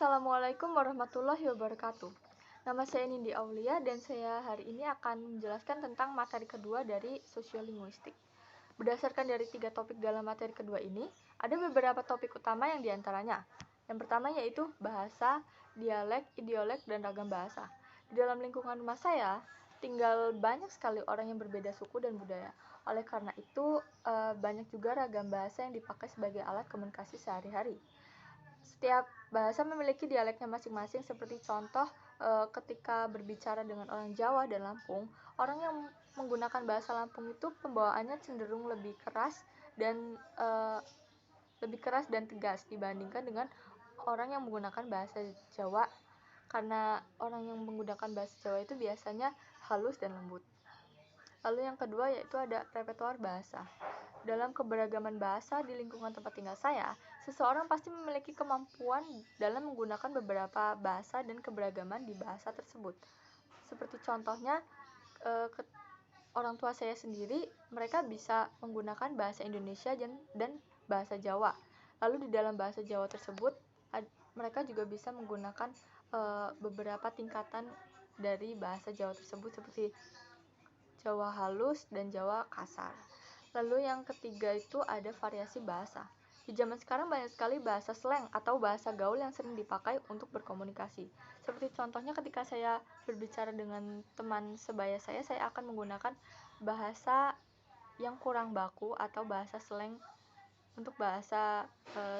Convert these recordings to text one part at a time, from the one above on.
Assalamualaikum warahmatullahi wabarakatuh. Nama saya Nindi Aulia dan saya hari ini akan menjelaskan tentang materi kedua dari sosiolinguistik. Berdasarkan dari 3 topik dalam materi kedua ini, ada beberapa topik utama yang diantaranya. Yang pertama yaitu bahasa, dialek, idiolek, dan ragam bahasa. Di dalam lingkungan rumah saya, tinggal banyak sekali orang yang berbeda suku dan budaya. Oleh karena itu, banyak juga ragam bahasa yang dipakai sebagai alat komunikasi sehari-hari. Setiap bahasa memiliki dialeknya masing-masing, seperti contoh ketika berbicara dengan orang Jawa dan Lampung, orang yang menggunakan bahasa Lampung itu pembawaannya cenderung lebih keras dan tegas dibandingkan dengan orang yang menggunakan bahasa Jawa, karena orang yang menggunakan bahasa Jawa itu biasanya halus dan lembut. Lalu yang kedua yaitu ada repertoire bahasa. Dalam keberagaman bahasa di lingkungan tempat tinggal saya, seseorang pasti memiliki kemampuan dalam menggunakan beberapa bahasa dan keberagaman di bahasa tersebut. Seperti contohnya, orang tua saya sendiri, mereka bisa menggunakan bahasa Indonesia dan bahasa Jawa. Lalu di dalam bahasa Jawa tersebut, mereka juga bisa menggunakan beberapa tingkatan dari bahasa Jawa tersebut, seperti Jawa halus dan Jawa kasar. Lalu yang ketiga itu ada variasi bahasa. Di zaman sekarang banyak sekali bahasa slang atau bahasa gaul yang sering dipakai untuk berkomunikasi. Seperti contohnya ketika saya berbicara dengan teman sebaya saya akan menggunakan bahasa yang kurang baku atau bahasa slang untuk bahasa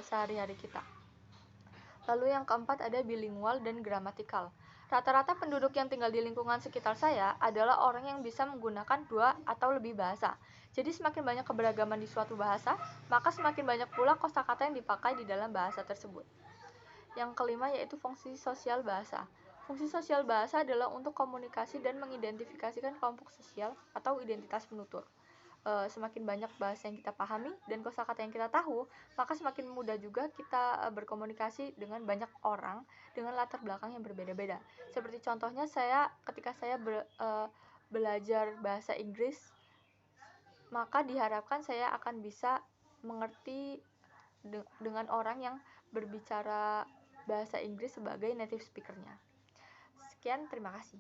sehari-hari kita. Lalu yang keempat ada bilingual dan gramatikal. Rata-rata penduduk yang tinggal di lingkungan sekitar saya adalah orang yang bisa menggunakan 2 atau lebih bahasa. Jadi semakin banyak keberagaman di suatu bahasa, maka semakin banyak pula kosakata yang dipakai di dalam bahasa tersebut. Yang kelima yaitu fungsi sosial bahasa. Fungsi sosial bahasa adalah untuk komunikasi dan mengidentifikasikan kelompok sosial atau identitas penutur. Semakin banyak bahasa yang kita pahami dan kosakata yang kita tahu, maka semakin mudah juga kita berkomunikasi dengan banyak orang dengan latar belakang yang berbeda-beda. Seperti contohnya ketika saya belajar bahasa Inggris, maka diharapkan saya akan bisa mengerti dengan orang yang berbicara bahasa Inggris sebagai native speaker-nya. Sekian, terima kasih.